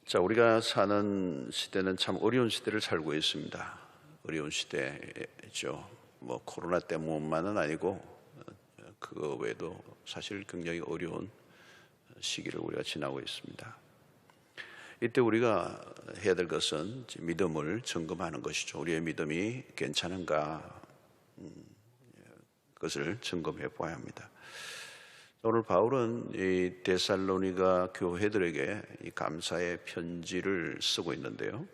자, 우리가 사는 시대는 참 어려운 시대를 살고 있습니다. 어려운 시대죠. 뭐 코로나 때문만은 아니고 그거 외에도 사실 굉장히 어려운 시기를 우리가 지나고 있습니다. 이때 우리가 해야 될 것은 믿음을 점검하는 것이죠. 우리의 믿음이 괜찮은가, 그것을 점검해 보아야 합니다. 오늘 바울은 이 데살로니가 교회들에게 이 감사의 편지를 쓰고 있는데요.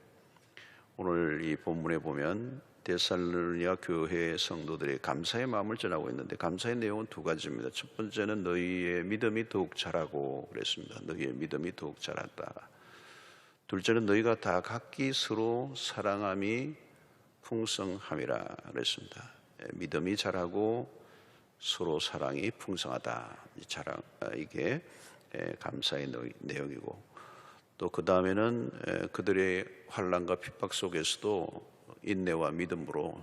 오늘 이 본문에 보면 데살로니가 교회 성도들이 감사의 마음을 전하고 있는데, 감사의 내용은 두 가지입니다. 첫 번째는 너희의 믿음이 더욱 자라고 그랬습니다. 너희의 믿음이 더욱 자랐다. 둘째는 너희가 다 각기 서로 사랑함이 풍성함이라 그랬습니다. 믿음이 자라고 서로 사랑이 풍성하다. 이게 감사의 내용이고, 또 그 다음에는 그들의 환난과 핍박 속에서도 인내와 믿음으로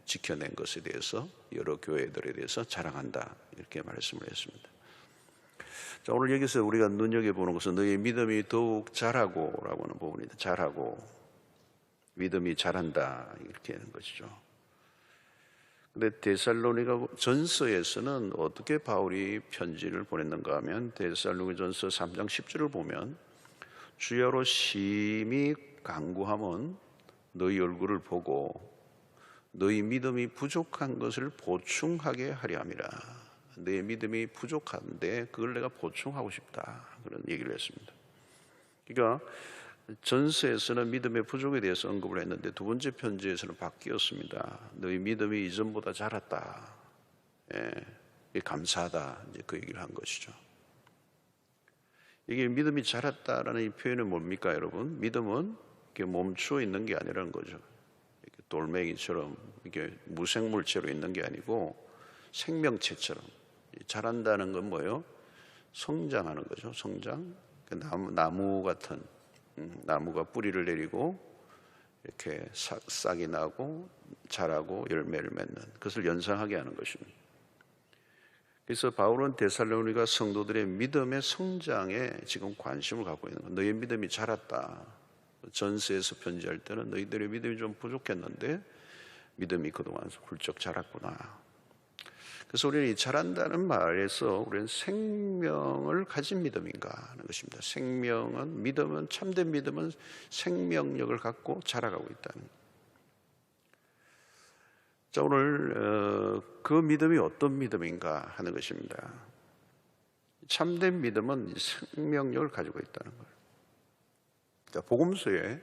지켜낸 것에 대해서 여러 교회들에 대해서 자랑한다, 이렇게 말씀을 했습니다. 자, 오늘 여기서 우리가 눈여겨보는 것은 너희 믿음이 더욱 자라고 라고 하는 부분입니다. 자라고, 믿음이 자란다, 이렇게 하는 것이죠. 근데 데살로니가 전서에서는 어떻게 바울이 편지를 보냈는가 하면, 데살로니가 전서 3장 10절을 보면 주야로 심히 간구함은 너희 얼굴을 보고 너희 믿음이 부족한 것을 보충하게 하려 함이라. 너희 믿음이 부족한데 그걸 내가 보충하고 싶다, 그런 얘기를 했습니다. 그러니까 전서에서는 믿음의 부족에 대해서 언급을 했는데, 두 번째 편지에서는 바뀌었습니다. 너희 믿음이 이전보다 자랐다, 감사하다, 이제 그 얘기를 한 것이죠. 이게 믿음이 자랐다라는 이 표현은 뭡니까, 여러분? 믿음은 이렇게 멈추어 있는 게 아니라는 거죠. 이렇게 돌멩이처럼 이게 무생물체로 있는 게 아니고 생명체처럼. 자란다는 건 뭐예요? 성장하는 거죠. 성장. 나무 같은, 나무가 뿌리를 내리고 이렇게 싹이 나고 자라고 열매를 맺는, 그것을 연상하게 하는 것입니다. 그래서 바울은 데살로니가 성도들의 믿음의 성장에 지금 관심을 갖고 있는 거예요. 너희 믿음이 자랐다. 전서에서 편지할 때는 너희들의 믿음이 좀 부족했는데 믿음이 그동안 훌쩍 자랐구나. 그래서 우리는 이 자란다는 말에서 우리는 생명을 가진 믿음인가 하는 것입니다. 생명은, 믿음은, 참된 믿음은 생명력을 갖고 자라가고 있다는. 자, 오늘 그 믿음이 어떤 믿음인가 하는 것입니다. 참된 믿음은 생명력을 가지고 있다는 거예요. 자, 복음서에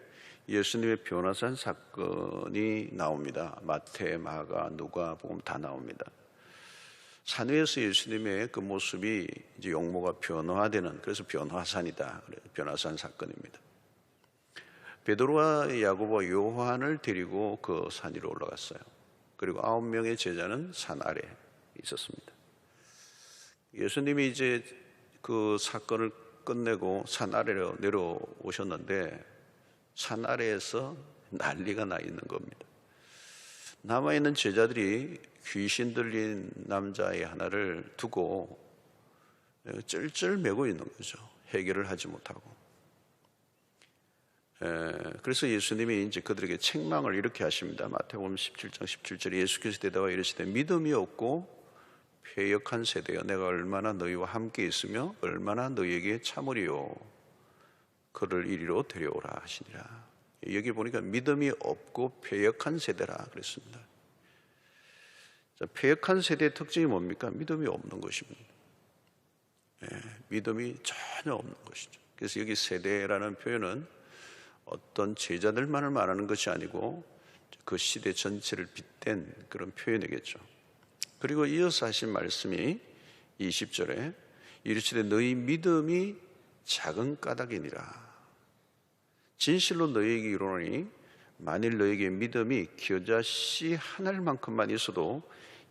예수님의 변화산 사건이 나옵니다. 마태, 마가, 누가, 복음 다 나옵니다. 산 위에서 예수님의 그 모습이 이제 용모가 변화되는, 그래서 변화산이다. 변화산 사건입니다. 베드로와 야고보와 요한을 데리고 그 산 위로 올라갔어요. 그리고 9명의 제자는 산 아래 있었습니다. 예수님이 이제 그 사건을 끝내고 산 아래로 내려오셨는데, 산 아래에서 난리가 나 있는 겁니다. 남아있는 제자들이 귀신 들린 남자의 하나를 두고 쩔쩔매고 있는 거죠. 해결을 하지 못하고. 그래서 예수님이 이제 그들에게 책망을 이렇게 하십니다. 마태복음 17장 17절에 예수께서 대답하여 이르시되 믿음이 없고 패역한 세대여, 내가 얼마나 너희와 함께 있으며 얼마나 너희에게 참으리요, 그를 이리로 데려오라 하시니라. 여기 보니까 믿음이 없고 패역한 세대라 그랬습니다. 자, 패역한 세대의 특징이 뭡니까? 믿음이 없는 것입니다. 믿음이 전혀 없는 것이죠. 그래서 여기 세대라는 표현은 어떤 제자들만을 말하는 것이 아니고 그 시대 전체를 빗댄 그런 표현이겠죠. 그리고 이어서 하신 말씀이 20절에 이르시되 너희 믿음이 작은 까닭이니라. 진실로 너희에게 이르노니 만일 너희에게 믿음이 겨자씨 하늘만큼만 있어도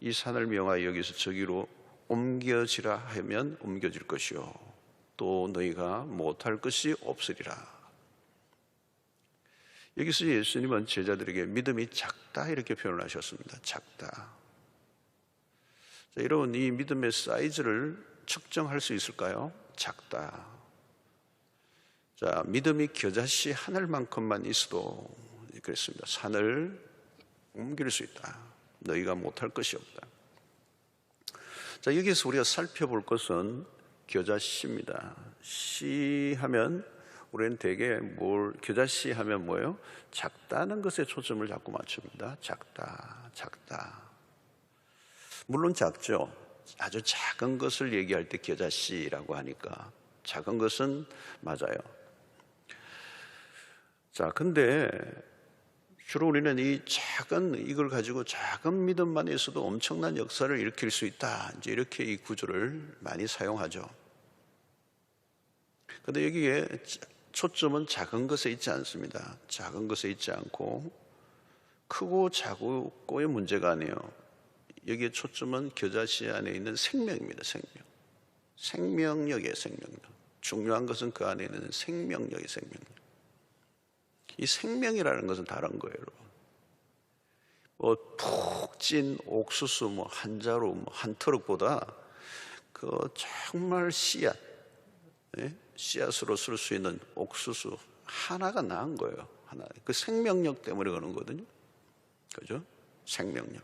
이 산을 명하여 여기서 저기로 옮겨지라 하면 옮겨질 것이요 또 너희가 못할 것이 없으리라. 여기서 예수님은 제자들에게 믿음이 작다 이렇게 표현을 하셨습니다. 작다. 자, 여러분, 이 믿음의 사이즈를 측정할 수 있을까요? 작다. 자, 믿음이 겨자씨 하늘만큼만 있어도 그랬습니다. 산을 옮길 수 있다. 너희가 못할 것이 없다. 자, 여기서 우리가 살펴볼 것은 겨자씨입니다. 씨 하면 우리는 대개 겨자씨 하면 뭐예요? 작다는 것에 초점을 자꾸 맞춥니다. 작다, 작다. 물론 작죠. 아주 작은 것을 얘기할 때 겨자씨라고 하니까 작은 것은 맞아요. 자, 근데 주로 우리는 이걸 가지고 작은 믿음만 있어도 엄청난 역사를 일으킬 수 있다. 이제 이렇게 이 구조를 많이 사용하죠. 근데 여기에 초점은 작은 것에 있지 않습니다. 작은 것에 있지 않고 크고 작고의 문제가 아니에요. 여기에 초점은 겨자씨 안에 있는 생명입니다. 생명력이에요. 생명력. 중요한 것은 그 안에 있는 생명력이 생명력. 이 생명이라는 것은 다른 거예요, 여러분. 푹 찐 옥수수 한 자루 한 트럭보다 정말 씨앗으로 쓸 수 있는 옥수수 하나가 나은 거예요. 하나. 그 생명력 때문에 그런 거거든요. 그죠? 생명력.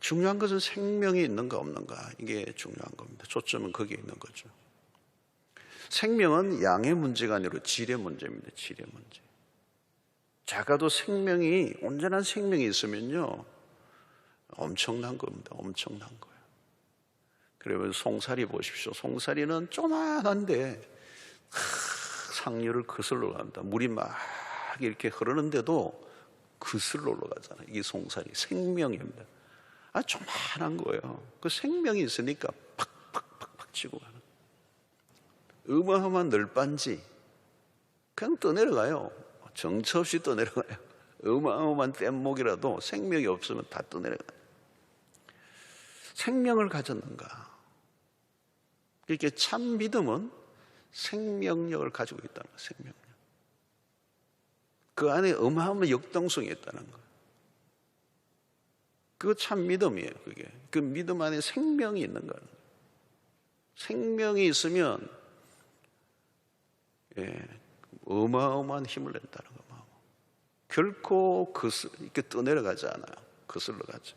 중요한 것은 생명이 있는가 없는가. 이게 중요한 겁니다. 초점은 거기에 있는 거죠. 생명은 양의 문제가 아니라 질의 문제입니다. 질의 문제. 작아도 온전한 생명이 있으면요, 엄청난 겁니다. 엄청난 거예요. 그러면 송사리 보십시오. 송사리는 조만한데 상류를 거슬러 간다. 물이 막 이렇게 흐르는데도 거슬러 올라가잖아요. 이게 송사리, 생명입니다. 조만한 거예요. 그 생명이 있으니까 팍팍팍팍 치고 가는. 어마어마한 널빤지 그냥 떠내려가요. 정처 없이 떠내려가요. 어마어마한 뗏목이라도 생명이 없으면 다 떠내려가요. 생명을 가졌는가? 이렇게 참 믿음은 생명력을 가지고 있다는 거예요. 생명력. 그 안에 어마어마한 역동성이 있다는 거예요. 그거 참 믿음이에요. 그게. 그 믿음 안에 생명이 있는 거예요. 생명이 있으면 어마어마한 힘을 낸다는 거예요. 결코 이렇게 떠내려가지 않아요. 거슬러 가죠.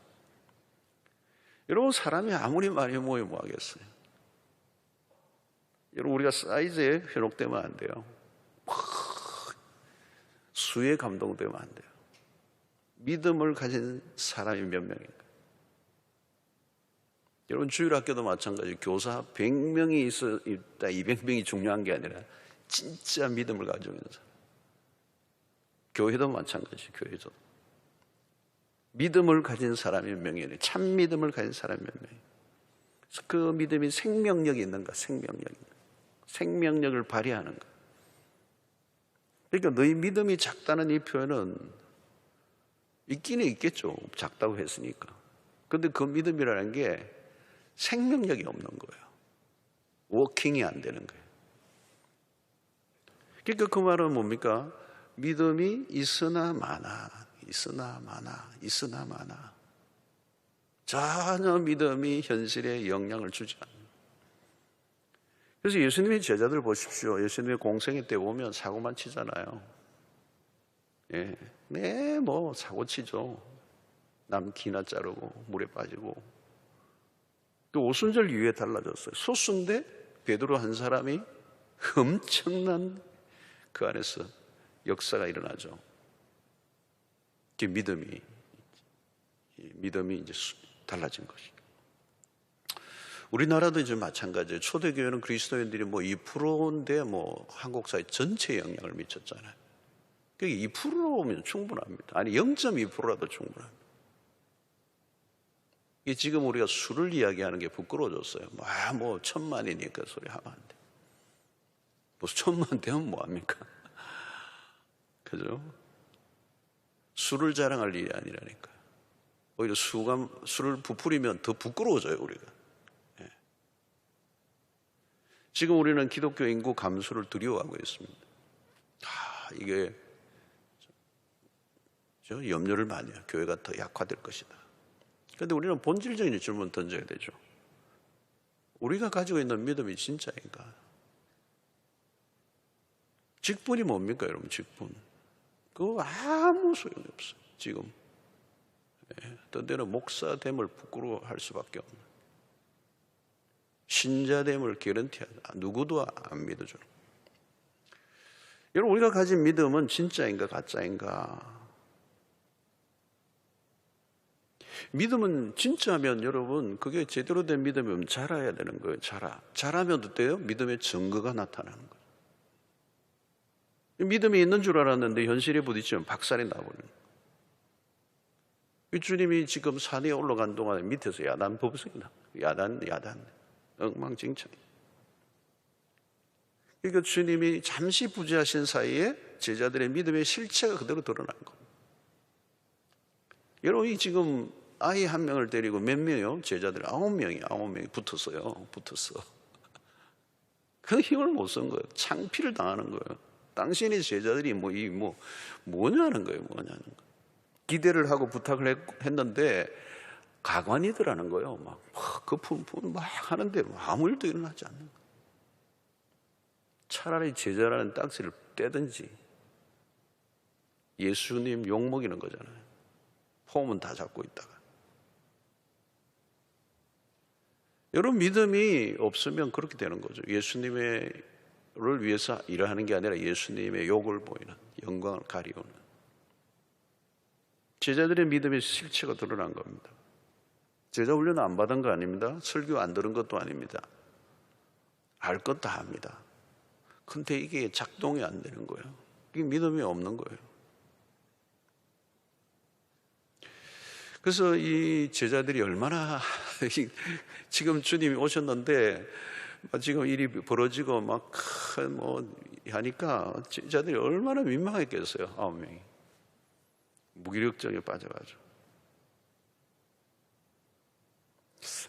여러분, 사람이 아무리 많이 모이면 뭐 하겠어요? 여러분, 우리가 사이즈에 현혹되면 안 돼요. 수에 감동되면 안 돼요. 믿음을 가진 사람이 몇 명인가? 여러분, 주일학교도 마찬가지. 교사 100명이 있다, 200명이 중요한 게 아니라 진짜 믿음을 가지고 있는 사람. 교회도 마찬가지. 교회도 믿음을 가진 사람이 몇 명이 아니라 참 믿음을 가진 사람이 몇 명이. 그 믿음이 생명력이 있는가? 생명력을 발휘하는가? 그러니까 너희 믿음이 작다는 이 표현은 있기는 있겠죠. 작다고 했으니까. 그런데 그 믿음이라는 게 생명력이 없는 거예요. 워킹이 안 되는 거예요. 그러니까 그 말은 뭡니까? 믿음이 있으나 마나. 전혀 믿음이 현실에 영향을 주지 않아요. 그래서 예수님의 제자들 보십시오. 예수님의 공생애 때 보면 사고만 치잖아요. 사고 치죠. 남 기나 자르고 물에 빠지고. 또 오순절 이후에 달라졌어요. 소수인데 베드로 한 사람이 엄청난 그 안에서 역사가 일어나죠. 그 믿음이 이제 달라진 것이죠. 우리나라도 이제 마찬가지예요. 초대교회는 그리스도인들이 2%인데 한국 사회 전체에 영향을 미쳤잖아요. 그게 2%면 충분합니다. 아니 0.2%라도 충분합니다. 이게 지금 우리가 수를 이야기하는 게 부끄러워졌어요. 1000만이니까 소리 하면 안 돼. 1000만 되면 뭐합니까? 그죠? 수를 자랑할 일이 아니라니까. 오히려 수를 부풀리면 더 부끄러워져요, 우리가. 지금 우리는 기독교 인구 감소를 두려워하고 있습니다. 이게 염려를 많이 해요. 교회가 더 약화될 것이다. 그런데 우리는 본질적인 질문을 던져야 되죠. 우리가 가지고 있는 믿음이 진짜인가? 직분이 뭡니까, 여러분? 직분. 그거 아무 소용이 없어요, 지금. 어떤 때는 목사됨을 부끄러워할 수밖에 없는, 신자됨을 개런티하다. 누구도 안 믿어줘요. 여러분, 우리가 가진 믿음은 진짜인가 가짜인가? 믿음은 진짜면 여러분, 그게 제대로 된 믿음이면 자라야 되는 거예요. 자라면 어때요? 믿음의 증거가 나타나는 거예요. 믿음이 있는 줄 알았는데 현실에 부딪히면 박살이 나버리는 거예요. 주님이 지금 산에 올라간 동안에 밑에서 야단 법석이나 야단 엉망진창. 그러니까 주님이 잠시 부재하신 사이에 제자들의 믿음의 실체가 그대로 드러난 겁니다. 여러분이 지금 아이 한 명을 데리고 몇 명이요? 제자들이 9명이 붙었어요. 그 힘을 못 쓴 거예요. 창피를 당하는 거예요. 당신의 제자들이 뭐냐는 거예요. 기대를 하고 부탁을 했는데 가관이더라는 거예요. 막 하는데 아무 일도 일어나지 않는 거예요. 차라리 제자라는 딱지를 떼든지 예수님 욕먹이는 거잖아요. 폼은 다 잡고 있다가. 여러분, 믿음이 없으면 그렇게 되는 거죠. 예수님을 위해서 일하는 게 아니라 예수님의 욕을 보이는, 영광을 가리우는. 제자들의 믿음의 실체가 드러난 겁니다. 제자 훈련 안 받은 거 아닙니다. 설교 안 들은 것도 아닙니다. 알 것 다 합니다. 근데 이게 작동이 안 되는 거예요. 이게 믿음이 없는 거예요. 그래서 이 제자들이 얼마나 지금 주님이 오셨는데 지금 일이 벌어지고 하니까 제자들이 얼마나 민망했겠어요. 9명이 무기력증에 빠져가지고.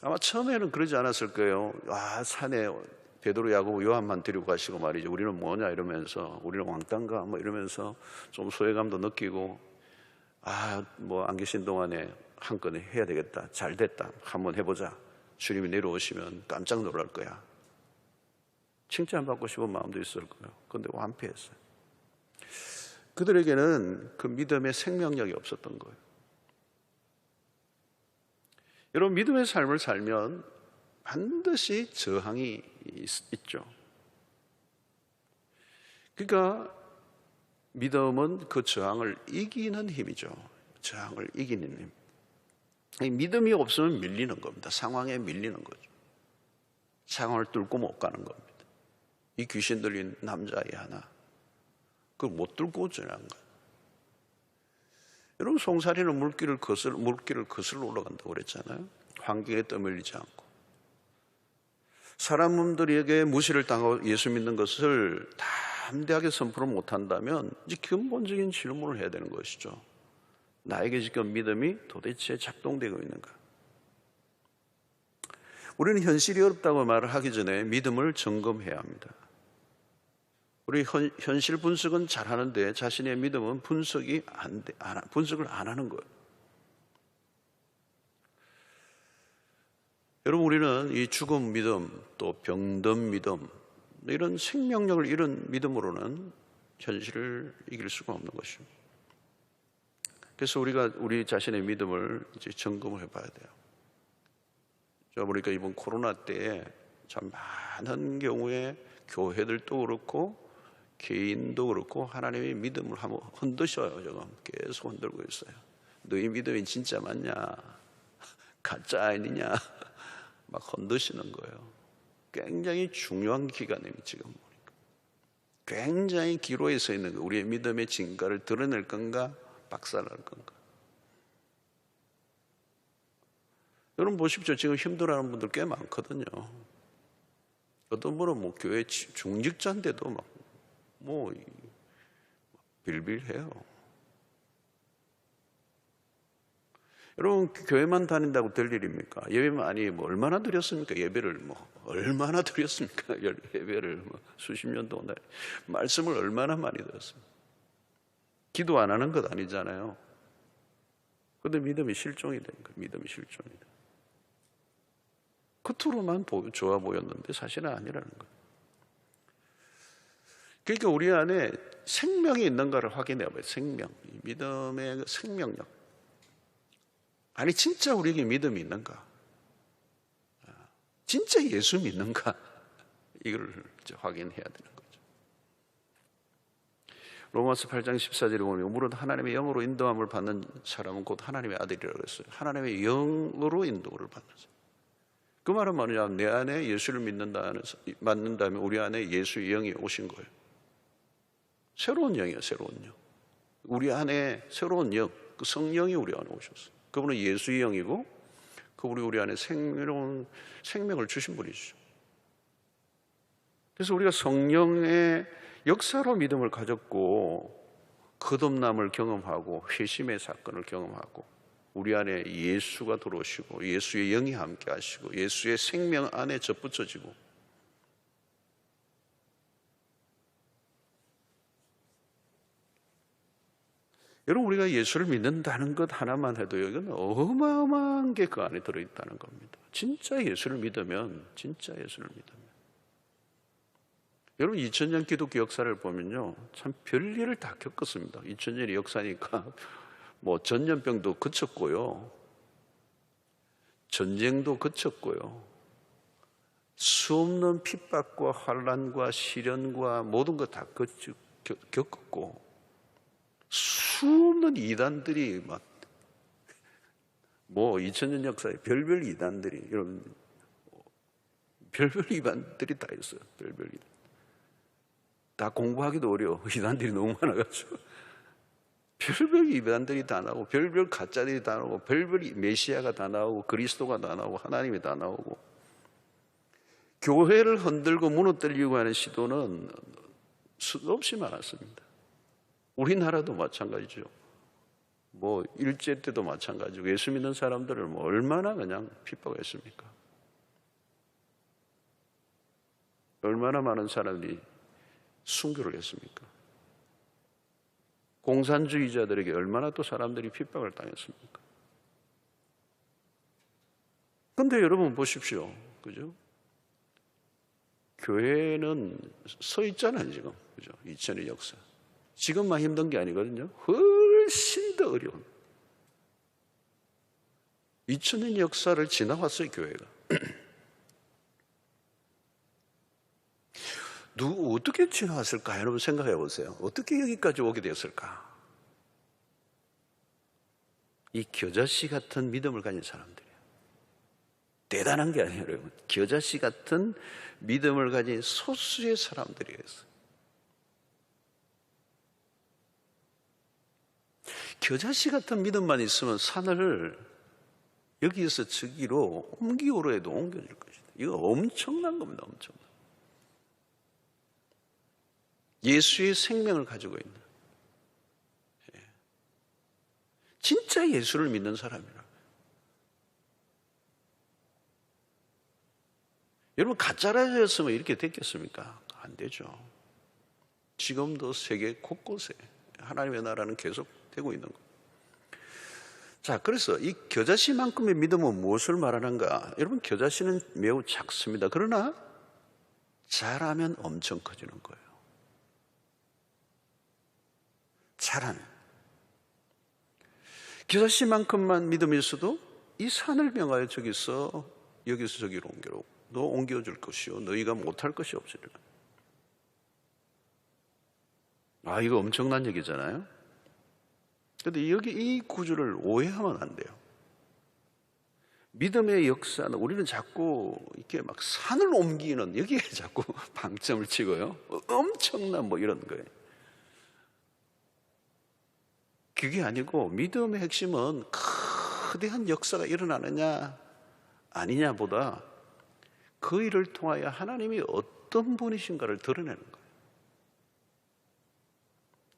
아마 처음에는 그러지 않았을 거예요. 산에 베드로, 야고보, 요한만 데리고 가시고 말이죠. 우리는 뭐냐 이러면서, 우리는 왕따인가 이러면서 좀 소외감도 느끼고, 안 계신 동안에 한 건에 해야 되겠다. 잘 됐다. 한번 해보자. 주님이 내려오시면 깜짝 놀랄 거야. 칭찬받고 싶은 마음도 있을 거예요. 그런데 완패했어요. 그들에게는 그 믿음의 생명력이 없었던 거예요. 여러분, 믿음의 삶을 살면 반드시 저항이 있죠. 그러니까 믿음은 그 저항을 이기는 힘이죠. 저항을 이기는 힘. 믿음이 없으면 밀리는 겁니다. 상황에 밀리는 거죠. 상황을 뚫고 못 가는 겁니다. 이 귀신 들린 남자아이 하나, 그걸 못 뚫고 지나간 거예요. 여러분, 송사리는 물길을 거슬러 올라간다고 그랬잖아요. 환경에 떠밀리지 않고. 사람들에게 무시를 당하고 예수 믿는 것을 담대하게 선포를 못한다면 이제 근본적인 질문을 해야 되는 것이죠. 나에게 지금 믿음이 도대체 작동되고 있는가? 우리는 현실이 어렵다고 말을 하기 전에 믿음을 점검해야 합니다. 우리 현실 분석은 잘하는데 자신의 믿음은 분석을 안 하는 거예요. 여러분, 우리는 이 죽음 믿음, 또 병든 믿음, 이런 생명력을 잃은 믿음으로는 현실을 이길 수가 없는 것입니다. 그래서 우리가 우리 자신의 믿음을 이제 점검을 해봐야 돼요. 저 보니까 이번 코로나 때에 참 많은 경우에 교회들도 그렇고 개인도 그렇고 하나님의 믿음을 한번 흔드셔요. 지금 계속 흔들고 있어요. 너희 믿음이 진짜 맞냐? 가짜 아니냐? 막 흔드시는 거예요. 굉장히 중요한 기간입니다. 지금 보니까 굉장히 기로에 서 있는 거예요. 우리의 믿음의 진가를 드러낼 건가 박살날 건가. 여러분 보십시오. 지금 힘들어하는 분들 꽤 많거든요. 어떤 분은 교회 중직자인데도 빌빌해요. 여러분, 교회만 다닌다고 될 일입니까? 예배만 얼마나 드렸습니까? 예배를 얼마나 드렸습니까? 예배를 수십 년 동안 말씀을 얼마나 많이 들었습니까? 기도 안 하는 것 아니잖아요. 그런데 믿음이 실종이 된 거예요. 믿음이 실종이 된 거예요. 겉으로만 좋아 보였는데 사실은 아니라는 거예요. 그러니까 우리 안에 생명이 있는가를 확인해 봐요. 생명, 믿음의 생명력. 아니 진짜 우리에게 믿음이 있는가? 진짜 예수 믿는가? 이걸 확인해야 되는 거죠. 로마서 8장 14절에 보면 무릇 하나님의 영으로 인도함을 받는 사람은 곧 하나님의 아들이라고 했어요. 하나님의 영으로 인도를 받는 사람. 그 말은 뭐냐? 내 안에 예수를 믿는다면 우리 안에 예수의 영이 오신 거예요. 새로운 영이에요. 새로운 영. 우리 안에 새로운 영, 그 성령이 우리 안에 오셨어요. 그분은 예수의 영이고 그분이 우리 안에 새로운 생명을 주신 분이죠. 그래서 우리가 성령의 역사로 믿음을 가졌고 거듭남을 경험하고 회심의 사건을 경험하고 우리 안에 예수가 들어오시고 예수의 영이 함께 하시고 예수의 생명 안에 접붙여지고 여러분 우리가 예수를 믿는다는 것 하나만 해도 이건 어마어마한 게 그 안에 들어있다는 겁니다. 진짜 예수를 믿으면 여러분 2000년 기독교 역사를 보면요 참 별일을 다 겪었습니다. 2000년의 역사니까 뭐 전염병도 그쳤고요, 전쟁도 그쳤고요, 수없는 핍박과 환난과 시련과 모든 것 다 겪었고 수없는 이단들이 막 뭐 2000년 역사에 별별 이단들이 여러분 별별 이단들이 다 있어요. 별별 이단 다 공부하기도 어려워. 이단들이 너무 많아가지고 별별 이단들이 다 나오고 별별 가짜들이 다 나오고 별별 메시아가 다 나오고 그리스도가 다 나오고 하나님이 다 나오고 교회를 흔들고 무너뜨리려고 하는 시도는 수없이 많았습니다. 우리나라도 마찬가지죠. 뭐 일제 때도 마찬가지고 예수 믿는 사람들을 뭐 얼마나 그냥 핍박했습니까? 얼마나 많은 사람들이 순교를 했습니까? 공산주의자들에게 얼마나 또 사람들이 핍박을 당했습니까? 근데 여러분 보십시오. 그죠? 교회는 서 있잖아요, 지금. 그죠? 2000의 역사. 지금만 힘든 게 아니거든요. 훨씬 더 어려운. 2000년 역사를 지나왔어요, 교회가. 어떻게 지나왔을까? 여러분 생각해 보세요. 어떻게 여기까지 오게 되었을까? 이 겨자씨 같은 믿음을 가진 사람들이에요. 대단한 게 아니에요, 여러분. 겨자씨 같은 믿음을 가진 소수의 사람들이에요. 겨자씨 같은 믿음만 있으면 산을 여기에서 저기로 옮기오로 해도 옮겨질 것이다. 이거 엄청난 겁니다. 엄청난. 예수의 생명을 가지고 있는 진짜 예수를 믿는 사람이라. 여러분 가짜라였으면 이렇게 됐겠습니까? 안 되죠. 지금도 세계 곳곳에 하나님의 나라는 계속 되고 있는 거예요. 자, 그래서 이 겨자씨만큼의 믿음은 무엇을 말하는가? 여러분 겨자씨는 매우 작습니다. 그러나 자라면 엄청 커지는 거예요. 자라면 겨자씨만큼만 믿음이 있어도 이 산을 명하여 여기서 저기로 옮겨로 너 옮겨줄 것이요 너희가 못할 것이 없으리라. 아, 이거 엄청난 얘기잖아요. 그런데 여기 이 구조를 오해하면 안 돼요. 믿음의 역사는 우리는 자꾸 이렇게 막 산을 옮기는 여기에 자꾸 방점을 치고요. 엄청난 뭐 이런 거예요. 그게 아니고 믿음의 핵심은 거대한 역사가 일어나느냐 아니냐보다 그 일을 통하여 하나님이 어떤 분이신가를 드러내는 거예요.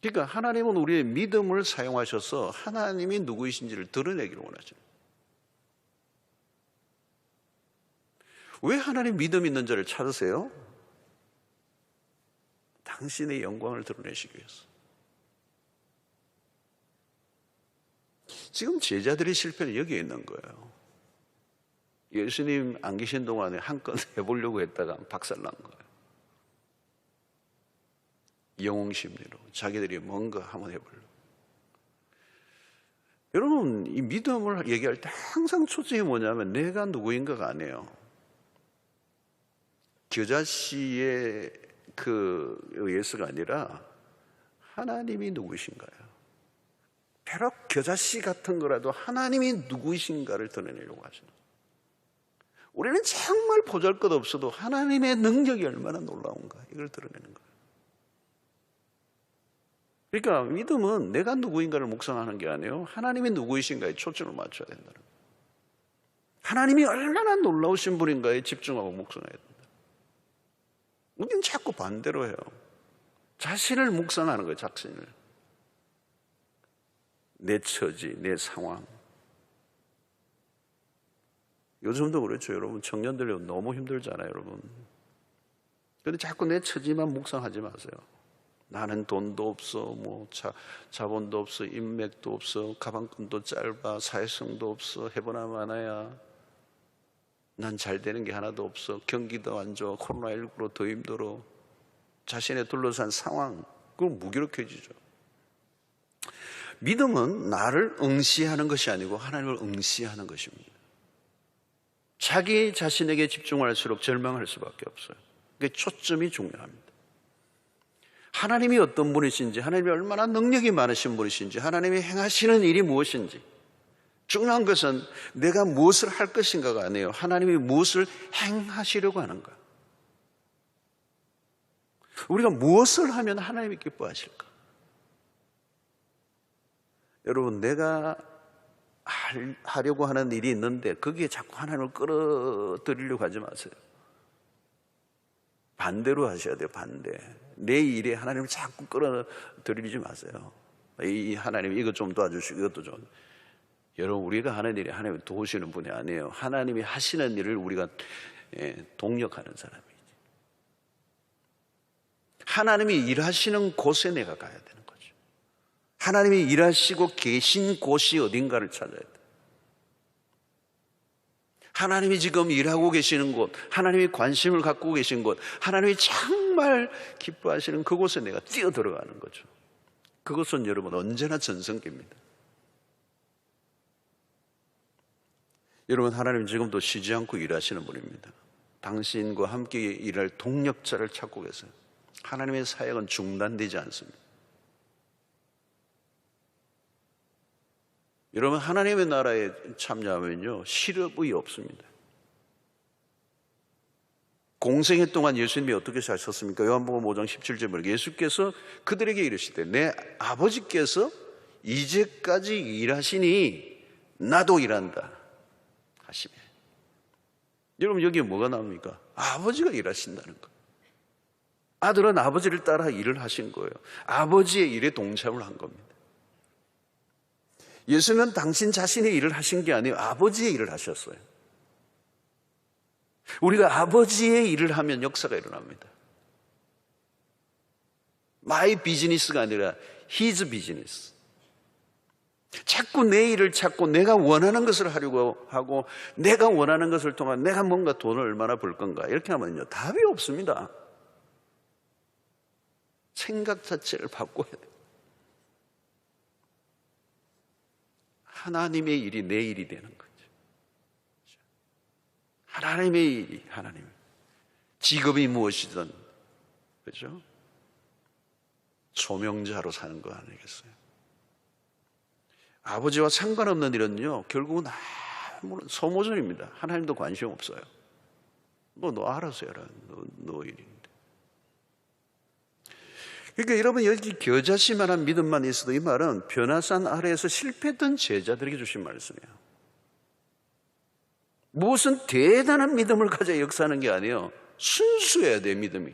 그러니까 하나님은 우리의 믿음을 사용하셔서 하나님이 누구이신지를 드러내기를 원하죠. 왜 하나님 믿음 있는 자를 찾으세요? 당신의 영광을 드러내시기 위해서. 지금 제자들의 실패는 여기에 있는 거예요. 예수님 안 계신 동안에 한 건 해보려고 했다가 박살난 거예요. 영웅심리로 자기들이 뭔가 한번 해보려고. 여러분, 이 믿음을 얘기할 때 항상 초점이 뭐냐면 내가 누구인가가 아니에요. 겨자씨의 의해서가 아니라 하나님이 누구이신가요? 비록 겨자씨 같은 거라도 하나님이 누구이신가를 드러내려고 하시는 거예요. 우리는 정말 보잘것없어도 하나님의 능력이 얼마나 놀라운가 이걸 드러내는 거예요. 그러니까 믿음은 내가 누구인가를 묵상하는 게 아니에요. 하나님이 누구이신가에 초점을 맞춰야 된다는 거예요. 하나님이 얼마나 놀라우신 분인가에 집중하고 묵상해야 된다. 우리는 자꾸 반대로 해요. 자신을 묵상하는 거예요. 자신을. 내 처지, 내 상황. 요즘도 그렇죠. 여러분 청년들 너무 힘들잖아요. 여러분. 그런데 자꾸 내 처지만 묵상하지 마세요. 나는 돈도 없어, 자본도 없어, 인맥도 없어, 가방끈도 짧아, 사회성도 없어, 해보나 마나야. 난 잘 되는 게 하나도 없어. 경기도 안 좋아. 코로나19로 더 힘들어. 자신의 둘러싼 상황, 그건 무기력해지죠. 믿음은 나를 응시하는 것이 아니고 하나님을 응시하는 것입니다. 자기 자신에게 집중할수록 절망할 수밖에 없어요. 그게 초점이 중요합니다. 하나님이 어떤 분이신지, 하나님이 얼마나 능력이 많으신 분이신지, 하나님이 행하시는 일이 무엇인지, 중요한 것은 내가 무엇을 할 것인가가 아니에요. 하나님이 무엇을 행하시려고 하는가. 우리가 무엇을 하면 하나님이 기뻐하실까? 여러분, 내가 하려고 하는 일이 있는데 거기에 자꾸 하나님을 끌어들이려고 하지 마세요. 반대로 하셔야 돼요. 반대. 내 일에 하나님을 자꾸 끌어들이지 마세요. 이 하나님 이것 좀 도와주시고 이것도 좀. 여러분, 우리가 하는 일이 하나님이 도우시는 분이 아니에요. 하나님이 하시는 일을 우리가 동력하는 사람이지. 하나님이 일하시는 곳에 내가 가야 되는 거죠. 하나님이 일하시고 계신 곳이 어딘가를 찾아야 돼. 하나님이 지금 일하고 계시는 곳, 하나님이 관심을 갖고 계신 곳, 하나님이 정말 기뻐하시는 그곳에 내가 뛰어들어가는 거죠. 그것은 여러분 언제나 전성기입니다. 여러분, 하나님 지금도 쉬지 않고 일하시는 분입니다. 당신과 함께 일할 동력자를 찾고 계세요. 하나님의 사역은 중단되지 않습니다. 여러분, 하나님의 나라에 참여하면요 실업이 없습니다. 공생애 동안 예수님이 어떻게 사셨습니까? 요한복음 5장 17절에 보니까 예수께서 그들에게 이르시되 내 아버지께서 이제까지 일하시니 나도 일한다 하시며. 여러분, 여기에 뭐가 나옵니까? 아버지가 일하신다는 거. 아들은 아버지를 따라 일을 하신 거예요. 아버지의 일에 동참을 한 겁니다. 예수는 당신 자신의 일을 하신 게 아니에요. 아버지의 일을 하셨어요. 우리가 아버지의 일을 하면 역사가 일어납니다. My business가 아니라 His business. 자꾸 내 일을 찾고 내가 원하는 것을 하려고 하고 내가 원하는 것을 통한 내가 뭔가 돈을 얼마나 벌 건가 이렇게 하면요 답이 없습니다. 생각 자체를 바꿔야 돼요. 하나님의 일이 내 일이 되는 거죠. 하나님의 일이 하나님. 직업이 무엇이든 그렇죠? 소명자로 사는 거 아니겠어요? 아버지와 상관없는 일은요 결국은 아무런 소모전입니다. 하나님도 관심 없어요. 너 알아서 해라. 너 일인데. 그러니까 여러분, 여기 겨자씨만한 믿음만 있어도 이 말은 변화산 아래에서 실패했던 제자들에게 주신 말씀이에요. 무슨 대단한 믿음을 가져 역사하는 게 아니에요. 순수해야 돼, 믿음이.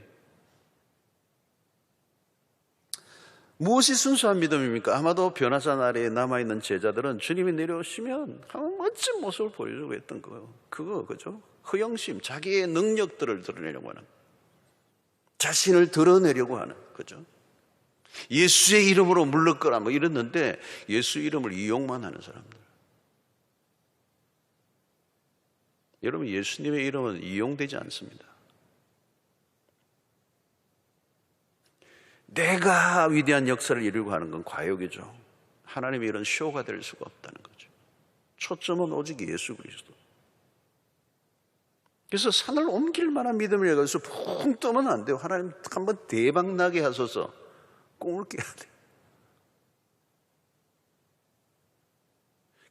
무엇이 순수한 믿음입니까? 아마도 변화산 아래에 남아있는 제자들은 주님이 내려오시면 멋진 모습을 보여주고 했던 거예요. 그죠? 허영심, 자기의 능력들을 드러내려고 하는, 자신을 드러내려고 하는, 그죠? 예수의 이름으로 물러거라 이랬는데 예수 이름을 이용만 하는 사람들. 여러분, 예수님의 이름은 이용되지 않습니다. 내가 위대한 역사를 이루고 하는 건 과욕이죠. 하나님의 이런 쇼가 될 수가 없다는 거죠. 초점은 오직 예수 그리스도. 그래서 산을 옮길 만한 믿음을 가지고 붕 뜨면 안 돼요. 하나님 한번 대박나게 하소서. 꿈을 깨야 돼요.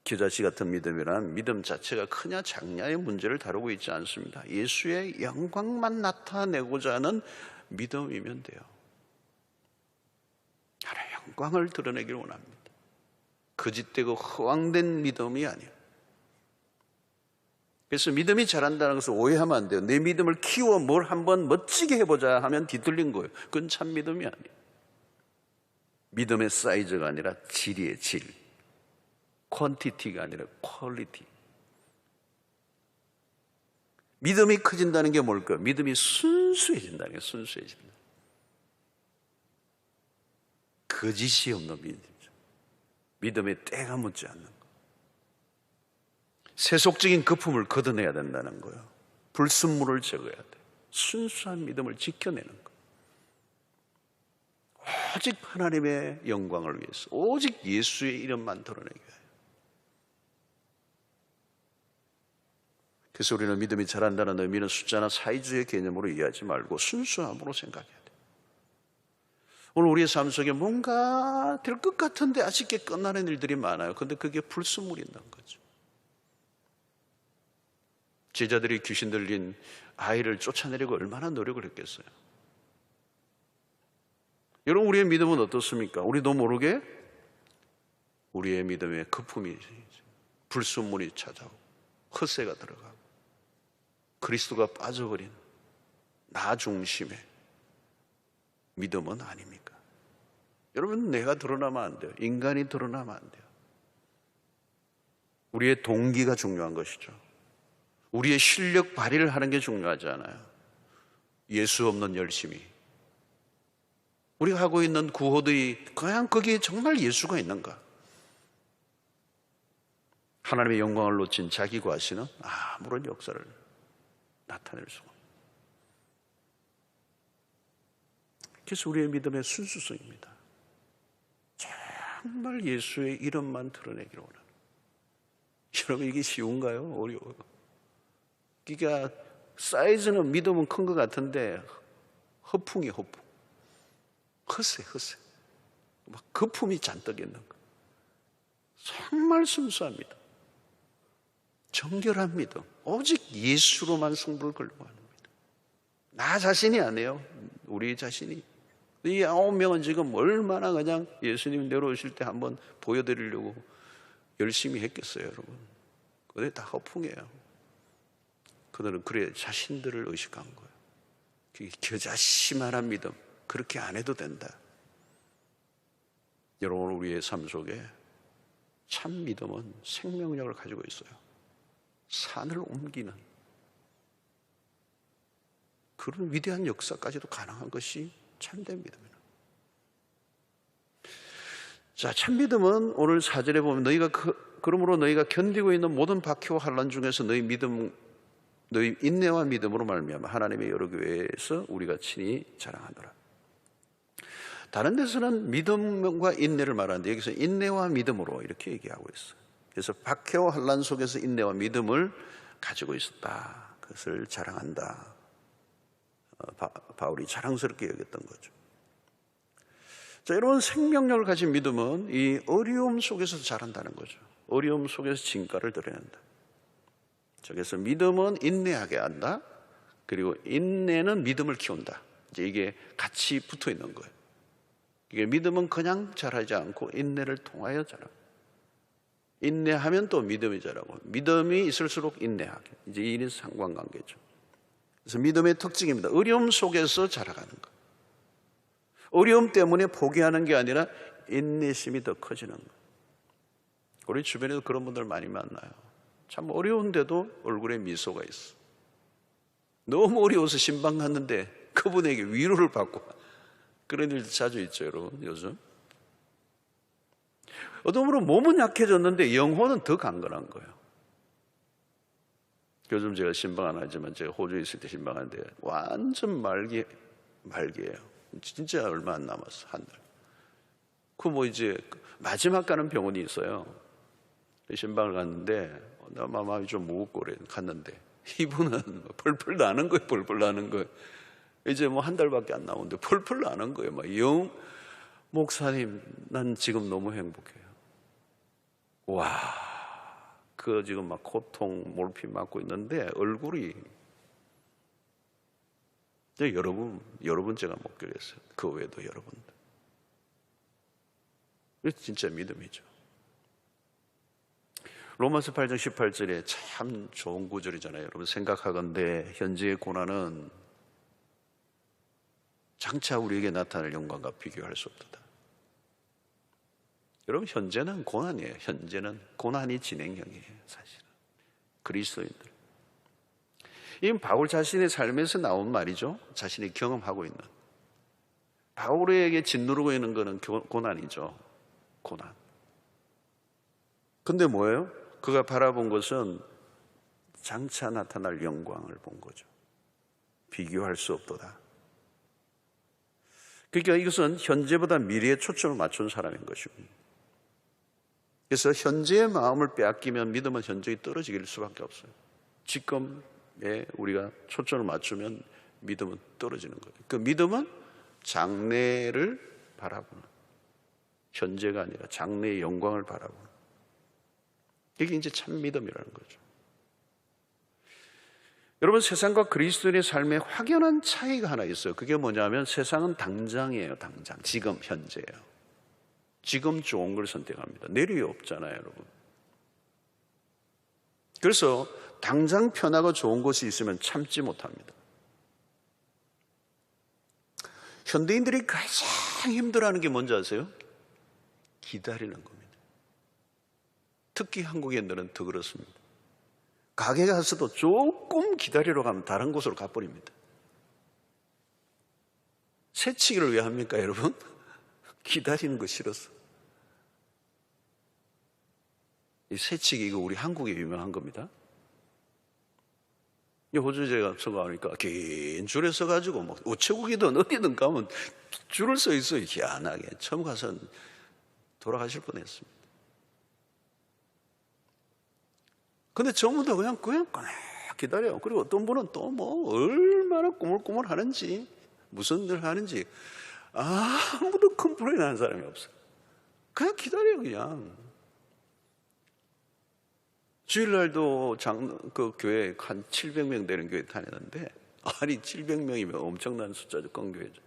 겨자씨 같은 믿음이란 믿음 자체가 크냐 작냐의 문제를 다루고 있지 않습니다. 예수의 영광만 나타내고자 하는 믿음이면 돼요. 하나님의 영광을 드러내기를 원합니다. 거짓되고 허황된 믿음이 아니에요. 그래서 믿음이 자란다는 것을 오해하면 안 돼요. 내 믿음을 키워 뭘 한번 멋지게 해보자 하면 뒤틀린 거예요. 그건 참 믿음이 아니에요. 믿음의 사이즈가 아니라 질이에요. 질. 퀀티티가 아니라 퀄리티. 믿음이 커진다는 게 뭘까요? 믿음이 순수해진다는 거예요. 순수해진다. 거짓이 없는 믿음이죠. 믿음에 때가 묻지 않는 거. 세속적인 거품을 걷어내야 된다는 거예요. 불순물을 제거해야 돼요. 순수한 믿음을 지켜내는 거. 오직 하나님의 영광을 위해서, 오직 예수의 이름만 드러내기 위하여. 그래서 우리는 믿음이 자란다는 의미는 숫자나 사이즈의 개념으로 이해하지 말고 순수함으로 생각해야 돼요. 오늘 우리의 삶 속에 뭔가 될 것 같은데 아쉽게 끝나는 일들이 많아요. 그런데 그게 불순물이 있는 거죠. 제자들이 귀신 들린 아이를 쫓아내려고 얼마나 노력을 했겠어요. 여러분, 우리의 믿음은 어떻습니까? 우리도 모르게 우리의 믿음에 거품이, 불순물이 찾아오고 헛새가 들어가고 그리스도가 빠져버린 나 중심의 믿음은 아닙니까? 여러분, 내가 드러나면 안 돼요. 인간이 드러나면 안 돼요. 우리의 동기가 중요한 것이죠. 우리의 실력 발휘를 하는 게 중요하지 않아요. 예수 없는 열심히. 우리가 하고 있는 구호들이 그냥 거기에 정말 예수가 있는가? 하나님의 영광을 놓친 자기 과시는 아무런 역사를 나타낼 수가 없습니다. 그래서 우리의 믿음의 순수성입니다. 정말 예수의 이름만 드러내기를 원하는. 여러분, 이게 쉬운가요? 어려워요. 그러니까 사이즈는 믿음은 큰 것 같은데 허풍이 허풍. 허세. 막 거품이 잔뜩 있는 거. 정말 순수합니다. 정결한 믿음. 오직 예수로만 승부를 걸고 하는 믿음. 나 자신이 아니에요. 우리 자신이. 이 9명은 지금 얼마나 그냥 예수님 내려오실 때 한번 보여드리려고 열심히 했겠어요, 여러분. 그게 다 허풍이에요. 그들은 그래 자신들을 의식한 거예요. 그게 겨자씨만한 믿음. 그렇게 안 해도 된다. 여러분, 우리의 삶 속에 참 믿음은 생명력을 가지고 있어요. 산을 옮기는 그런 위대한 역사까지도 가능한 것이 참된 믿음이다. 자, 참 믿음은 오늘 4절에 보면 그러므로 너희가 견디고 있는 모든 박해와 환난 중에서 너희 인내와 믿음으로 말미암아 하나님의 여러 교회에서 우리가 친히 자랑하노라. 다른 데서는 믿음과 인내를 말하는데 여기서 인내와 믿음으로 이렇게 얘기하고 있어요. 그래서 박해와 환난 속에서 인내와 믿음을 가지고 있었다. 그것을 자랑한다. 바울이 자랑스럽게 여겼던 거죠. 자, 여러분, 생명력을 가진 믿음은 이 어려움 속에서 자란다는 거죠. 어려움 속에서 진가를 드러낸다. 그래서 믿음은 인내하게 한다. 그리고 인내는 믿음을 키운다. 이제 이게 같이 붙어 있는 거예요. 이게 믿음은 그냥 자라지 않고 인내를 통하여 자라고, 인내하면 또 믿음이 자라고, 믿음이 있을수록 인내하게. 이제 이 일이 상관관계죠. 그래서 믿음의 특징입니다. 어려움 속에서 자라가는 것. 어려움 때문에 포기하는 게 아니라 인내심이 더 커지는 것. 우리 주변에도 그런 분들 많이 만나요. 참 어려운데도 얼굴에 미소가 있어. 너무 어려워서 신방 갔는데 그분에게 위로를 받고, 그런 일도 자주 있죠, 여러분, 요즘. 어떤 분은 몸은 약해졌는데 영혼은 더 강건한 거예요. 요즘 제가 신방 안 하지만 제가 호주에 있을 때 신방하는데 완전 말기예요. 진짜 얼마 안 남았어, 한 달. 그 뭐 이제 마지막 가는 병원이 있어요. 신방을 갔는데 나 마음이 좀 무겁고 그래 갔는데 이분은 펄펄 나는 거예요. 펄펄 나는 거예요. 이제 뭐 한 달밖에 안 남았는데 펄펄 나는 거예요. 막 목사님, 난 지금 너무 행복해요. 와, 그 지금 막 고통 몰핀 맞고 있는데 얼굴이 여러분 제가 목격했어요. 그 외에도 여러분들. 이게 진짜 믿음이죠. 로마서 8장 18절에 참 좋은 구절이잖아요. 여러분 생각하건대 현재의 고난은 장차 우리에게 나타날 영광과 비교할 수 없다. 여러분 현재는 고난이에요. 현재는 고난이 진행형이에요. 사실은 그리스도인들. 이건 바울 자신의 삶에서 나온 말이죠. 자신이 경험하고 있는. 바울에게 짓누르고 있는 것은 고난이죠. 고난. 근데 뭐예요? 그가 바라본 것은 장차 나타날 영광을 본 거죠. 비교할 수 없도다. 그러니까 이것은 현재보다 미래에 초점을 맞춘 사람인 것입니다. 그래서 현재의 마음을 빼앗기면 믿음은 현저히 떨어질 수밖에 없어요. 지금에 우리가 초점을 맞추면 믿음은 떨어지는 거예요. 그 믿음은 장래를 바라보는, 현재가 아니라 장래의 영광을 바라보는, 이게 이제 참 믿음이라는 거죠. 여러분 세상과 그리스도인의 삶에 확연한 차이가 하나 있어요. 그게 뭐냐면 세상은 당장이에요. 당장. 지금 현재예요. 지금 좋은 걸 선택합니다. 내일이 없잖아요, 여러분. 그래서 당장 편하고 좋은 것이 있으면 참지 못합니다. 현대인들이 가장 힘들어하는 게 뭔지 아세요? 기다리는 겁니다. 특히 한국인들은 더 그렇습니다. 가게 가서도 조금 기다리러 가면 다른 곳으로 가버립니다. 새치기를 왜 합니까, 여러분? 기다리는 거 싫어서. 이 새치기 이거 우리 한국에 유명한 겁니다. 호주 제가 서가니까 긴 줄에 서가지고 뭐 우체국이든 어디든 가면 줄을 서 있어요. 희한하게. 처음 가서 돌아가실 뻔했습니다. 근데 전부 다 그냥 기다려요. 그리고 어떤 분은 또 뭐 얼마나 꾸물꾸물 하는지, 무슨 일 하는지 아무도 컴플레인 하는 사람이 없어요. 그냥 기다려요, 그냥. 주일날도 그 교회 한 700명 되는 교회 다녔는데, 아니 700명이면 엄청난 숫자죠, 건교회죠.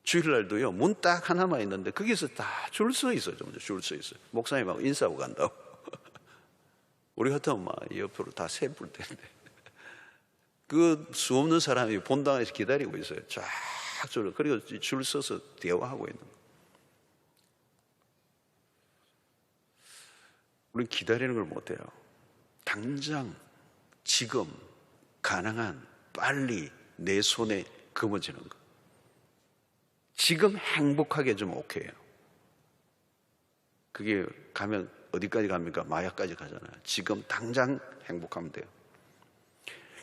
주일날도요, 문 딱 하나만 있는데 거기서 다 줄 서 있어요. 줄 서 있어요. 목사님하고 인사하고 간다고. 우리 같으면 막 옆으로 다 세불 텐데. 그 수 없는 사람이 본당에서 기다리고 있어요. 쫙 줄. 그리고 줄 서서 대화하고 있는 거예요. 우리는 기다리는 걸 못해요. 당장, 지금, 가능한, 빨리 내 손에 금어지는 거. 지금 행복하게 좀 오케이요. 그게 가면 어디까지 갑니까? 마약까지 가잖아요. 지금 당장 행복하면 돼요.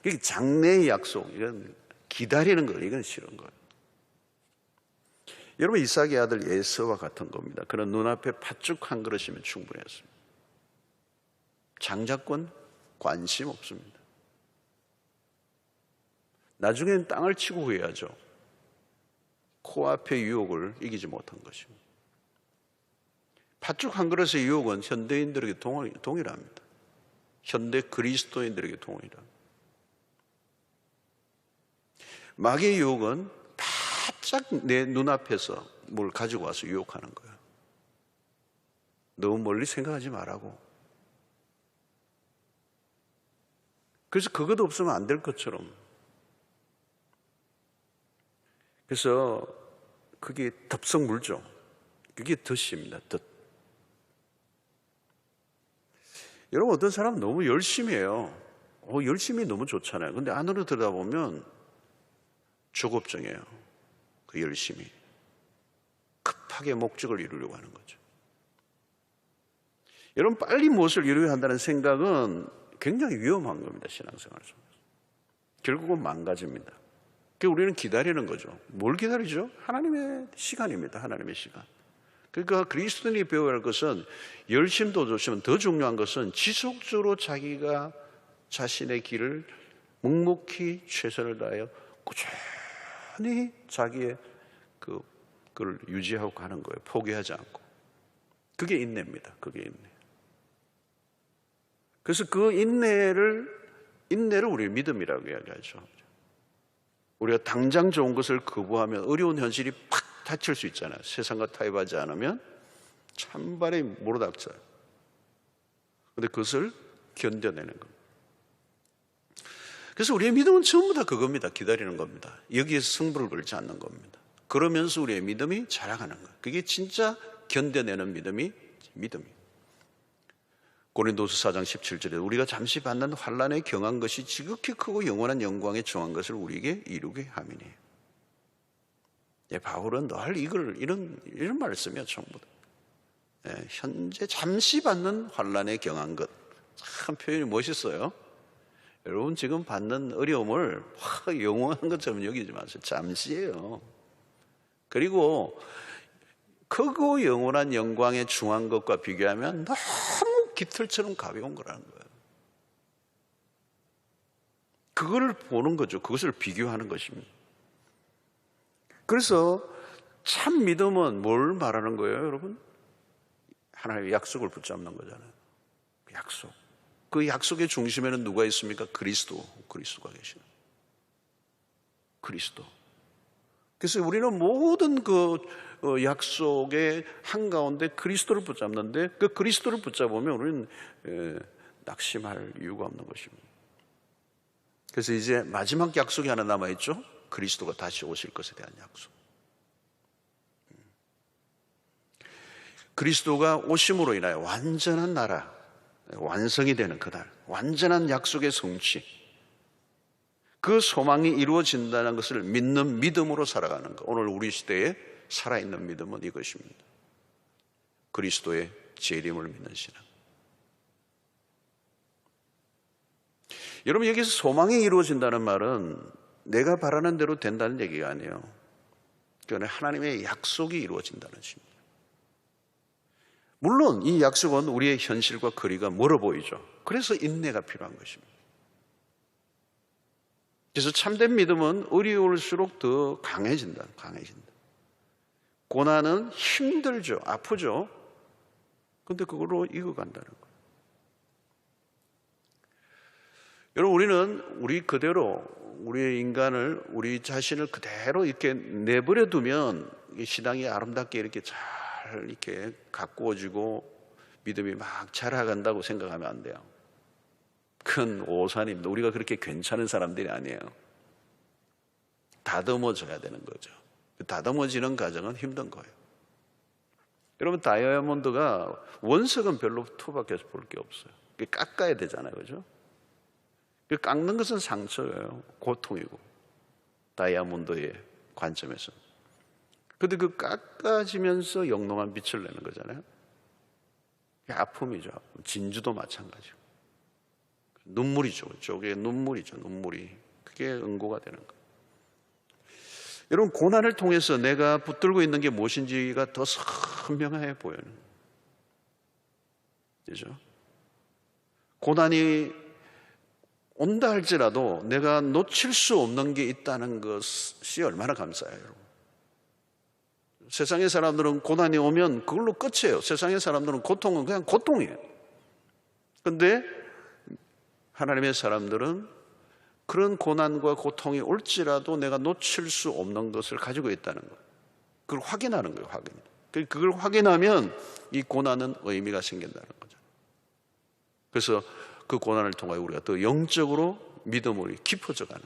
이게 장래의 약속, 이건 기다리는 거, 이건 싫은 거예요. 여러분 이삭의 아들 에서와 같은 겁니다. 그런 눈앞에 팥죽 한 그릇이면 충분했습니다. 장자권 관심 없습니다. 나중엔 땅을 치고 후회하죠. 코앞의 유혹을 이기지 못한 것입니다. 팥죽 한 그릇의 유혹은 현대인들에게 동일합니다. 현대 그리스도인들에게 동일합니다. 마귀의 유혹은 바짝 내 눈앞에서 뭘 가지고 와서 유혹하는 거예요. 너무 멀리 생각하지 말라고. 그래서 그것도 없으면 안 될 것처럼. 그래서 그게 덥석 물죠. 그게 덫입니다. 덫. 여러분 어떤 사람은 너무 열심히 해요. 열심히 너무 좋잖아요. 근데 안으로 들여다보면 조급증이에요. 그 열심히. 급하게 목적을 이루려고 하는 거죠. 여러분 빨리 무엇을 이루어야 한다는 생각은 굉장히 위험한 겁니다. 신앙생활 속에서. 결국은 망가집니다. 그러니까 우리는 기다리는 거죠. 뭘 기다리죠? 하나님의 시간입니다. 하나님의 시간. 그러니까 그리스도인이 배워야 할 것은, 열심도 좋지만 더 중요한 것은 지속적으로 자기가 자신의 길을 묵묵히 최선을 다하여 꾸준히 자기의 그걸 유지하고 가는 거예요. 포기하지 않고. 그게 인내입니다. 그게 인내. 그래서 그 인내를 우리 믿음이라고 이야기하죠. 우리가 당장 좋은 것을 거부하면 어려운 현실이 팍 닫힐 수 있잖아요. 세상과 타협하지 않으면 찬발이 몰아닥쳐요. 그런데 그것을 견뎌내는 겁니다. 그래서 우리의 믿음은 전부 다 그겁니다. 기다리는 겁니다. 여기에서 승부를 걸지 않는 겁니다. 그러면서 우리의 믿음이 자라가는 거예요. 그게 진짜 견뎌내는 믿음이에요. 고린도서 4장 17절에 우리가 잠시 받는 환난에 경한 것이 지극히 크고 영원한 영광에 중한 것을 우리에게 이루게 함이니. 예, 바울은 늘 이런 말을 쓰며 전부 다. 예, 현재 잠시 받는 환난에 경한 것. 참 표현이 멋있어요. 여러분 지금 받는 어려움을 영원한 것처럼 여기지 마세요. 잠시예요. 그리고 크고 영원한 영광에 중한 것과 비교하면 너무 깃털처럼 가벼운 거라는 거예요. 그걸 보는 거죠. 그것을 비교하는 것입니다. 그래서 참 믿음은 뭘 말하는 거예요, 여러분? 하나님의 약속을 붙잡는 거잖아요. 약속. 그 약속의 중심에는 누가 있습니까? 그리스도가 계시는. 그리스도. 그래서 우리는 모든 그 약속의 한가운데 그리스도를 붙잡는데, 그 그리스도를 붙잡으면 우리는 낙심할 이유가 없는 것입니다. 그래서 이제 마지막 약속이 하나 남아있죠. 그리스도가 다시 오실 것에 대한 약속. 그리스도가 오심으로 인하여 완전한 나라, 완성이 되는 그날, 완전한 약속의 성취, 그 소망이 이루어진다는 것을 믿는 믿음으로 살아가는 것. 오늘 우리 시대에 살아있는 믿음은 이것입니다. 그리스도의 재림을 믿는 신앙. 여러분, 여기서 소망이 이루어진다는 말은 내가 바라는 대로 된다는 얘기가 아니에요. 그러니까 하나님의 약속이 이루어진다는 것입니다. 물론 이 약속은 우리의 현실과 거리가 멀어 보이죠. 그래서 인내가 필요한 것입니다. 그래서 참된 믿음은 어려울수록 더 강해진다. 고난은 힘들죠. 아프죠. 그런데 그걸로 이겨간다는 거예요. 여러분, 우리는 우리 그대로 우리의 인간을, 우리 자신을 그대로 이렇게 내버려 두면 신앙이 아름답게 이렇게 잘 이렇게 가꾸어지고 믿음이 막 자라간다고 생각하면 안 돼요. 큰 오산입니다. 우리가 그렇게 괜찮은 사람들이 아니에요. 다듬어져야 되는 거죠. 다듬어지는 과정은 힘든 거예요. 여러분, 다이아몬드가 원석은 별로 투박해서 볼 게 없어요. 깎아야 되잖아요. 그죠? 깎는 것은 상처예요. 고통이고. 다이아몬드의 관점에서. 그런데 그 깎아지면서 영롱한 빛을 내는 거잖아요. 아픔이죠. 아픔. 진주도 마찬가지고. 눈물이죠. 저게 눈물이죠. 눈물이. 그게 응고가 되는 거예요. 여러분, 고난을 통해서 내가 붙들고 있는 게 무엇인지가 더 선명해 보여요. 그죠? 고난이 온다 할지라도 내가 놓칠 수 없는 게 있다는 것이 얼마나 감사해요, 여러분. 세상의 사람들은 고난이 오면 그걸로 끝이에요. 세상의 사람들은 고통은 그냥 고통이에요. 그런데 하나님의 사람들은 그런 고난과 고통이 올지라도 내가 놓칠 수 없는 것을 가지고 있다는 거예요. 그걸 확인하는 거예요, 확인. 그걸 확인하면 이 고난은 의미가 생긴다는 거죠. 그래서 그 고난을 통하여 우리가 더 영적으로 믿음으로 깊어져가는.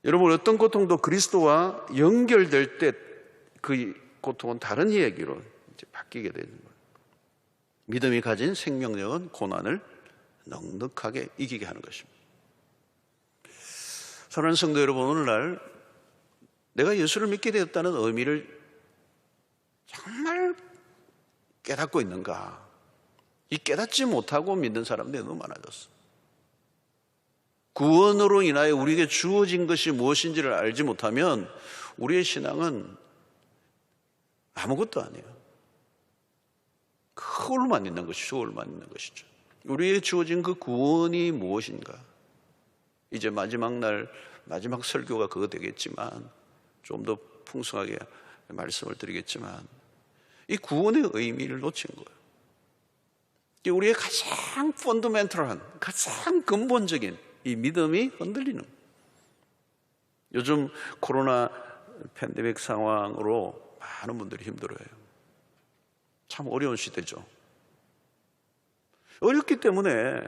여러분, 어떤 고통도 그리스도와 연결될 때 그 고통은 다른 이야기로 이제 바뀌게 되는 거예요. 믿음이 가진 생명력은 고난을 넉넉하게 이기게 하는 것입니다. 사랑하는 성도 여러분, 오늘날 내가 예수를 믿게 되었다는 의미를 정말 깨닫고 있는가? 이 깨닫지 못하고 믿는 사람들이 너무 많아졌어. 구원으로 인하여 우리에게 주어진 것이 무엇인지를 알지 못하면 우리의 신앙은 아무것도 아니에요. 그걸만 있는 것이죠. 그걸만 있는 것이죠. 우리에게 주어진 그 구원이 무엇인가? 이제 마지막 날 마지막 설교가 그거 되겠지만 좀 더 풍성하게 말씀을 드리겠지만 이 구원의 의미를 놓친 거예요. 우리의 가장 펀더멘털한, 가장 근본적인 이 믿음이 흔들리는 거예요. 요즘 코로나 팬데믹 상황으로 많은 분들이 힘들어해요. 참 어려운 시대죠. 어렵기 때문에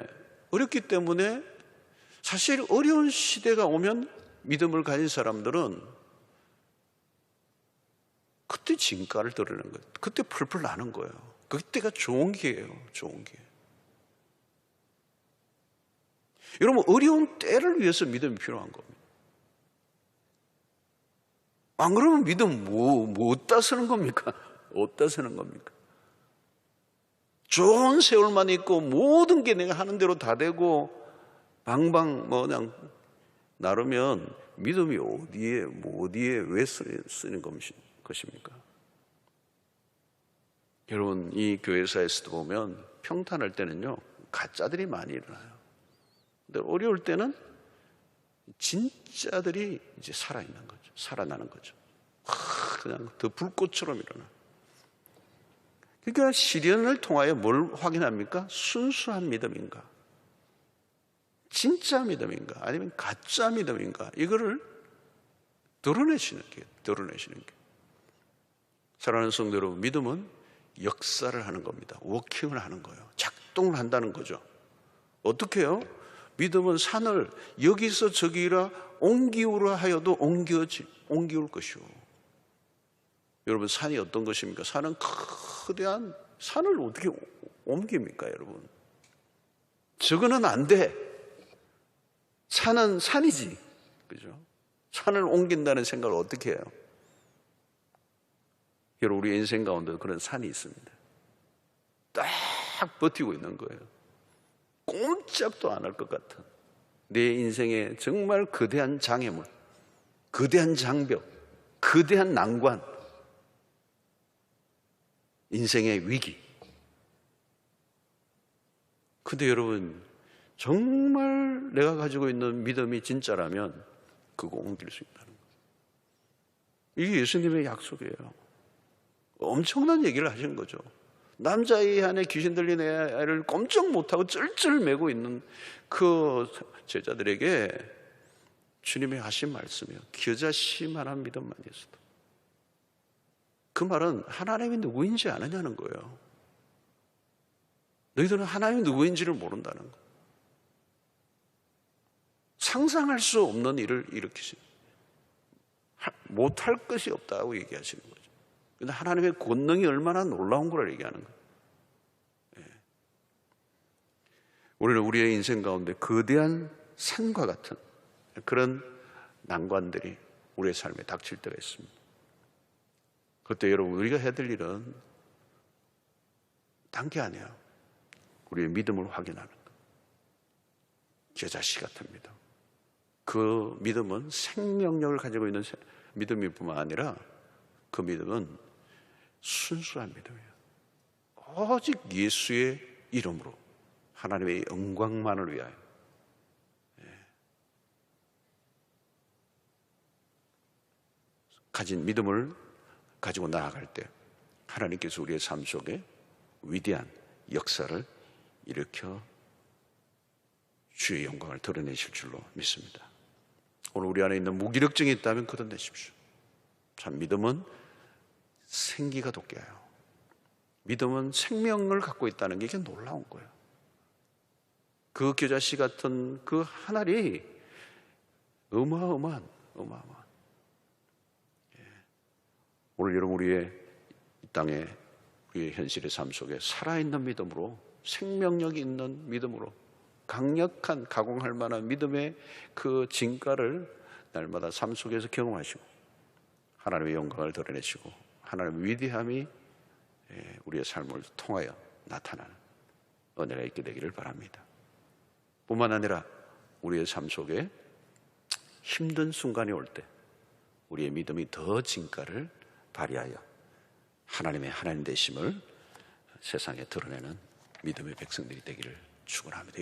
사실 어려운 시대가 오면 믿음을 가진 사람들은 그때 진가를 드러내는 거예요. 그때 펄펄 나는 거예요. 그때가 좋은 기회예요. 좋은 기회. 여러분, 어려운 때를 위해서 믿음이 필요한 겁니다. 안 그러면 믿음 어디다 쓰는 겁니까? 어디다 쓰는 겁니까? 좋은 세월만 있고 모든 게 내가 하는 대로 다 되고 방방 그냥 나르면 믿음이 어디에 왜 쓰는 것입니까? 여러분, 이 교회사에서도 보면 평탄할 때는요 가짜들이 많이 일어나요. 근데 어려울 때는 진짜들이 이제 살아있는 거죠. 살아나는 거죠. 그냥 더 불꽃처럼 일어나. 그러니까 시련을 통하여 뭘 확인합니까? 순수한 믿음인가? 진짜 믿음인가? 아니면 가짜 믿음인가? 이거를 드러내시는 게. 사랑하는 성도 여러분, 믿음은 역사를 하는 겁니다. 워킹을 하는 거예요. 작동을 한다는 거죠. 어떻게 해요? 믿음은 산을 여기서 저기라 옮기우라 하여도 옮기울 것이오. 여러분, 산이 어떤 것입니까? 산은 거대한 산을 어떻게 옮깁니까, 여러분? 저거는 안 돼. 산은 산이지. 그죠? 산을 옮긴다는 생각을 어떻게 해요? 여러분, 우리 인생 가운데 그런 산이 있습니다. 딱 버티고 있는 거예요. 꼼짝도 안 할 것 같은 내 인생에 정말 거대한 장애물, 거대한 장벽, 거대한 난관, 인생의 위기. 근데 여러분, 정말 내가 가지고 있는 믿음이 진짜라면 그거 옮길 수 있다는 거예요. 이게 예수님의 약속이에요. 엄청난 얘기를 하신 거죠. 남자아이 안에 귀신 들린 애를 꼼짝 못하고 쩔쩔 매고 있는 그 제자들에게 주님이 하신 말씀이에요. 겨자씨만한 믿음만 있어도. 그 말은 하나님이 누구인지 아느냐는 거예요. 너희들은 하나님이 누구인지를 모른다는 거예요. 상상할 수 없는 일을 일으키시는, 못할 것이 없다고 얘기하시는 거죠. 근데 하나님의 권능이 얼마나 놀라운 걸 얘기하는 거예요. 우리는 우리의 인생 가운데 거대한 산과 같은 그런 난관들이 우리의 삶에 닥칠 때가 있습니다. 그때 여러분, 우리가 해야 될 일은 딴 게 아니에요. 우리의 믿음을 확인하는 것. 겨자씨 같은 믿음. 그 믿음은 생명력을 가지고 있는 믿음일 뿐만 아니라 그 믿음은 순수한 믿음이에요. 오직 예수의 이름으로 하나님의 영광만을 위하여. 가진 믿음을 가지고 나아갈 때 하나님께서 우리의 삶 속에 위대한 역사를 일으켜 주의 영광을 드러내실 줄로 믿습니다. 오늘 우리 안에 있는 무기력증이 있다면 걷어내십시오. 참, 믿음은 생기가 돋게요. 믿음은 생명을 갖고 있다는 게 이게 놀라운 거예요. 그 겨자씨 같은 그 하늘이 어마어마한. 오늘 여러분, 우리의 이 땅에 우리의 현실의 삶 속에 살아있는 믿음으로, 생명력이 있는 믿음으로, 강력한 가공할 만한 믿음의 그 진가를 날마다 삶 속에서 경험하시고 하나님의 영광을 드러내시고 하나님의 위대함이 우리의 삶을 통하여 나타나는 은혜가 있게 되기를 바랍니다. 뿐만 아니라 우리의 삶 속에 힘든 순간이 올 때 우리의 믿음이 더 진가를 발휘하여 하나님의 하나님 되심을 세상에 드러내는 믿음의 백성들이 되기를 축원합니다.